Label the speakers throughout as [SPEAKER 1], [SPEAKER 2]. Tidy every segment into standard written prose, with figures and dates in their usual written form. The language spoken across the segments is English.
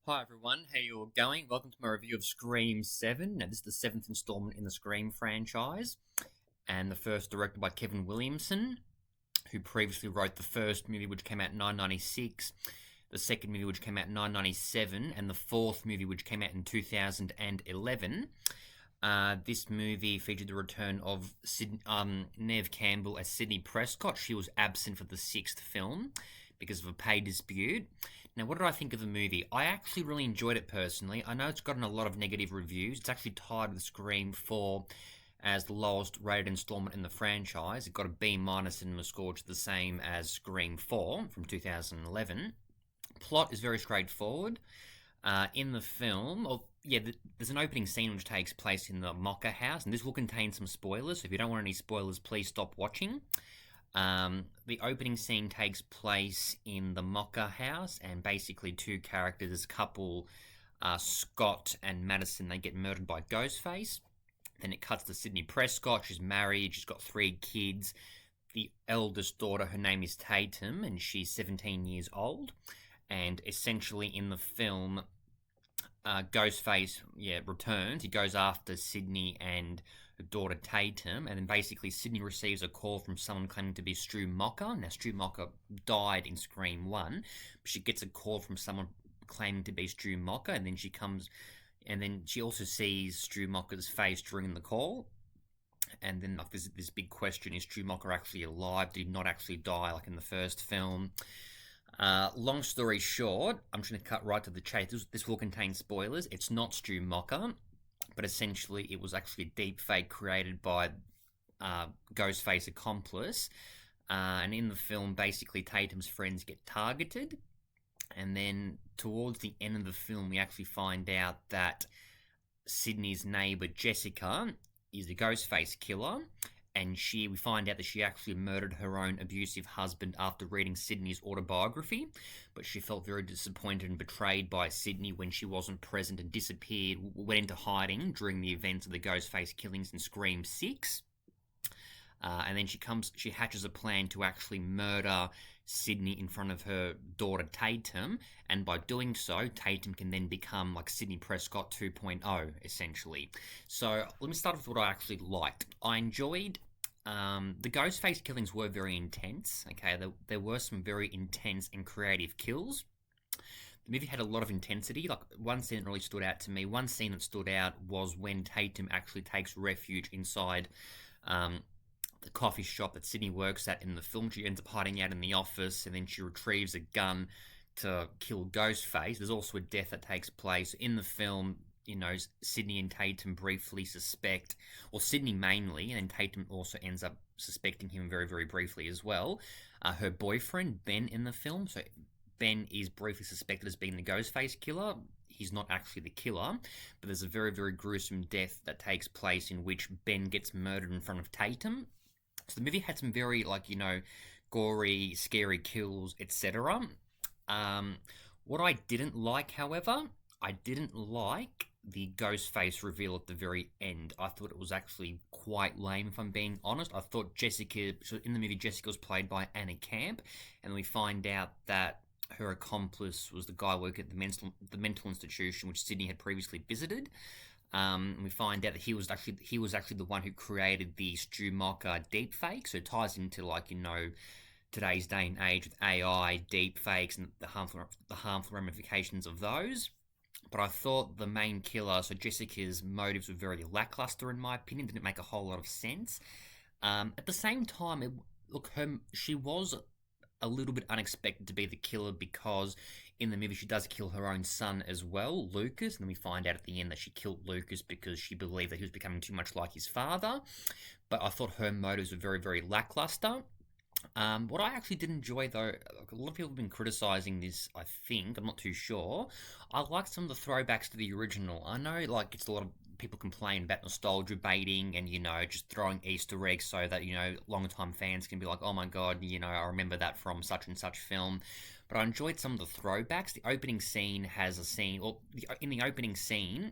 [SPEAKER 1] Hi everyone, how you all going? Welcome to my review of Scream 7. Now this is the seventh installment in the Scream franchise, and the first directed by Kevin Williamson, who previously wrote the first movie which came out in 1996, the second movie which came out in 1997, and the fourth movie which came out in 2011. This movie featured the return of Neve Campbell as Sidney Prescott. She was absent for the sixth film because of a pay dispute. Now, what did I think of the movie? I actually really enjoyed it personally. I know it's gotten a lot of negative reviews. It's actually tied with Scream 4 as the lowest rated installment in the franchise. It got a B minus in the score, which is the same as Scream 4 from 2011. Plot is very straightforward. In the film, there's an opening scene which takes place in the Mocha house, and this will contain some spoilers. So if you don't want any spoilers, please stop watching. The opening scene takes place in the Mocha house, and basically two characters, this couple, Scott and Madison, they get murdered by Ghostface. Then it cuts to Sidney Prescott. She's married, she's got 3 kids. The eldest daughter, her name is Tatum, and she's 17 years old. And essentially in the film, Ghostface returns. He goes after Sidney and her daughter Tatum, and then basically Sidney receives a call from someone claiming to be Stu Macher. Now Stu Macher died in Scream 1, but she gets a call from someone claiming to be Stu Macher, and then she also sees Stu Macher's face during the call. And then like there's this big question: is Stu Macher actually alive? Did he not actually die like in the first film? Long story short, I'm just going to cut right to the chase. This will contain spoilers. It's not Stu Macher, but essentially it was actually a deep fake created by Ghostface accomplice. And in the film, basically Tatum's friends get targeted. And then towards the end of the film, we actually find out that Sidney's neighbor Jessica is the Ghostface killer. And we find out that she actually murdered her own abusive husband after reading Sidney's autobiography, but she felt very disappointed and betrayed by Sidney when she wasn't present and disappeared, went into hiding during the events of the Ghostface killings in Scream 6. And then she hatches a plan to actually murder Sidney in front of her daughter Tatum, and by doing so, Tatum can then become like Sidney Prescott 2.0, essentially. So let me start with what I actually liked. I enjoyed the Ghostface killings were very intense. Okay, there were some very intense and creative kills. The movie had a lot of intensity. Like one scene that really stood out to me. One scene that stood out was when Tatum actually takes refuge inside the coffee shop that Sidney works at in the film. She ends up hiding out in the office, and then she retrieves a gun to kill Ghostface. There's also a death that takes place in the film. You know, Sidney and Tatum briefly suspect, or Sidney mainly, and Tatum also ends up suspecting him very, very briefly as well. Her boyfriend, Ben, in the film. So Ben is briefly suspected as being the Ghostface killer. He's not actually the killer, but there's a very, very gruesome death that takes place in which Ben gets murdered in front of Tatum. So the movie had some very, gory, scary kills, etc. What I didn't like, however, I didn't like the Ghostface reveal at the very end. I thought it was actually quite lame, if I'm being honest. I thought in the movie, Jessica was played by Anna Camp, and we find out that her accomplice was the guy working at the mental institution which Sidney had previously visited. We find out that he was actually the one who created the Stu Macher deepfake. So it ties into today's day and age with AI deepfakes and the harmful ramifications of those. But I thought the main killer, so Jessica's motives were very lackluster in my opinion. Didn't make a whole lot of sense. At the same time, she was a little bit unexpected to be the killer, because in the movie she does kill her own son as well, Lucas, and then we find out at the end that she killed Lucas because she believed that he was becoming too much like his father. But I thought her motives were very, very lackluster. What I actually did enjoy, though, a lot of people have been criticising this, I think, I'm not too sure. I liked some of the throwbacks to the original. I know, it's a lot of people complain about nostalgia baiting and, just throwing Easter eggs so that, long-time fans can be like, oh my god, I remember that from such and such film. But I enjoyed some of the throwbacks. The opening scene has a scene, in the opening scene,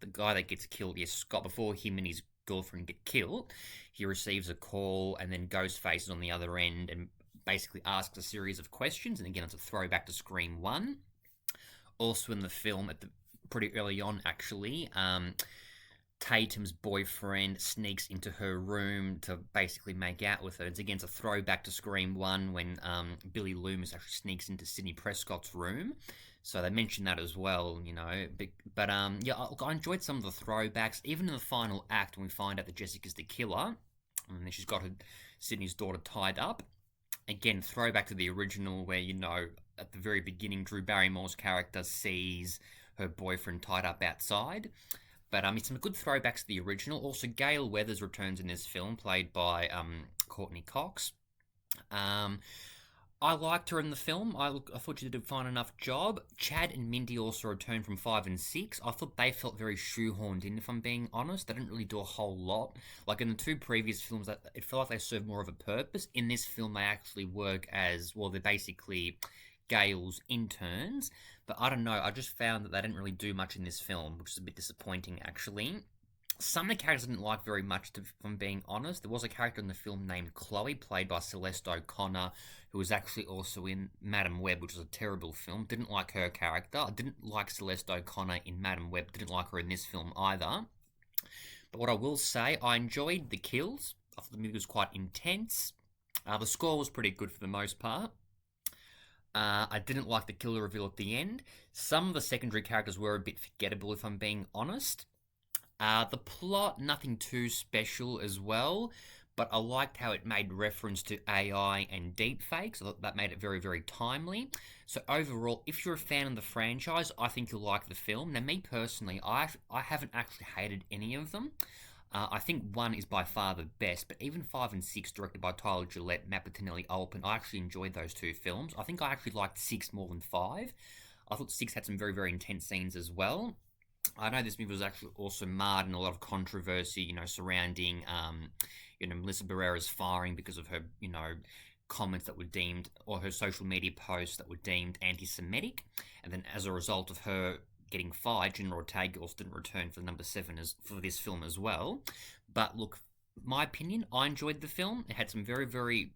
[SPEAKER 1] the guy that gets killed, yes, Scott, before him and his girlfriend get killed, he receives a call, and then Ghostface is on the other end and basically asks a series of questions. And again, it's a throwback to Scream 1. Also in the film, at the pretty early on, actually, Tatum's boyfriend sneaks into her room to basically make out with her. It's again a throwback to Scream 1 when Billy Loomis actually sneaks into Sidney Prescott's room. So they mentioned that as well, you know. But yeah, I enjoyed some of the throwbacks. Even in the final act, when we find out that Jessica's the killer, and then she's got Sydney's daughter tied up. Again, throwback to the original, where you know at the very beginning, Drew Barrymore's character sees her boyfriend tied up outside. But it's some good throwbacks to the original. Also, Gale Weathers returns in this film, played by Courtney Cox. Um, I liked her in the film. I thought she did a fine enough job. Chad and Mindy also returned from 5 and 6. I thought they felt very shoehorned in, if I'm being honest. They didn't really do a whole lot. Like in the two previous films, it felt like they served more of a purpose. In this film, they actually work as, well, they're basically Gale's interns. But I don't know, I just found that they didn't really do much in this film, which is a bit disappointing, actually. Some of the characters I didn't like very much, if I'm being honest. There was a character in the film named Chloe, played by Celeste O'Connor, who was actually also in Madam Web, which was a terrible film. Didn't like her character. I didn't like Celeste O'Connor in Madam Web. Didn't like her in this film either. But what I will say, I enjoyed the kills. I thought the movie was quite intense. The score was pretty good for the most part. I didn't like the killer reveal at the end. Some of the secondary characters were a bit forgettable, if I'm being honest. The plot, nothing too special as well, but I liked how it made reference to AI and deepfakes. I thought that made it very, very timely. So overall, if you're a fan of the franchise, I think you'll like the film. Now, me personally, I haven't actually hated any of them. I think 1 is by far the best, but even 5 and 6, directed by Tyler Gillette, Matt Bettinelli, Olpen, I actually enjoyed those two films. I think I actually liked 6 more than 5. I thought 6 had some very, very intense scenes as well. I know this movie was actually also marred in a lot of controversy, you know, surrounding, Melissa Barrera's firing because of her, comments that were deemed, or her social media posts that were deemed anti-Semitic. And then as a result of her getting fired, Jenna Ortega also didn't return for number 7 for this film as well. But look, my opinion, I enjoyed the film. It had some very, very,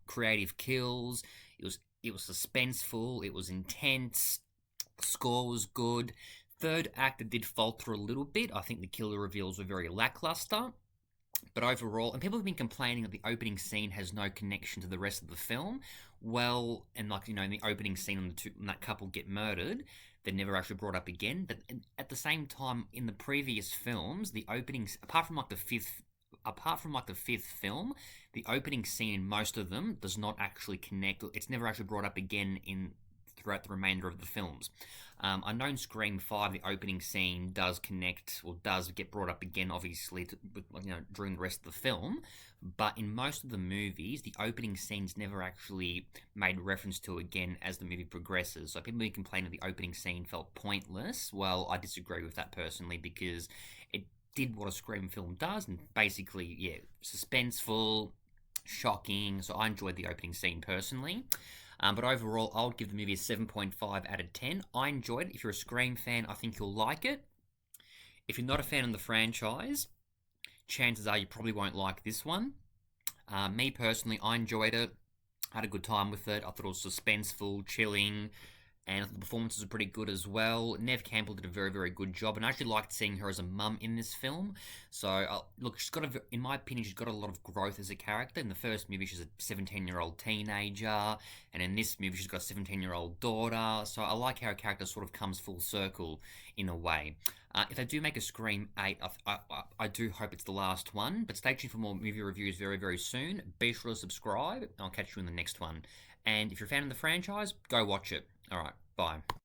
[SPEAKER 1] creative kills. It was suspenseful. It was intense. The score was good. Third act, it did falter a little bit. I think the killer reveals were very lackluster. But overall, and people have been complaining that the opening scene has no connection to the rest of the film. Well, and in the opening scene when that couple get murdered, they're never actually brought up again. But at the same time, in the previous films, the openings, apart from the fifth film, the opening scene in most of them does not actually connect. It's never actually brought up again throughout the remainder of the films. I know in Scream 5 the opening scene does connect, or does get brought up again, obviously, during the rest of the film, but in most of the movies, the opening scene's never actually made reference to again as the movie progresses. So people who complain that the opening scene felt pointless, well, I disagree with that personally, because it did what a Scream film does, and basically, yeah, suspenseful, shocking, so I enjoyed the opening scene personally. But overall, I would give the movie a 7.5 out of 10. I enjoyed it. If you're a Scream fan, I think you'll like it. If you're not a fan of the franchise, chances are you probably won't like this one. Me personally, I enjoyed it. I had a good time with it. I thought it was suspenseful, chilling, and the performances are pretty good as well. Neve Campbell did a very, very good job, and I actually liked seeing her as a mum in this film. So, look, in my opinion, she's got a lot of growth as a character. In the first movie, she's a 17-year-old teenager, and in this movie, she's got a 17-year-old daughter. So I like how her character sort of comes full circle in a way. If they do make a Scream 8, I do hope it's the last one, but stay tuned for more movie reviews very, very soon. Be sure to subscribe, and I'll catch you in the next one. And if you're a fan of the franchise, go watch it. Alright, bye.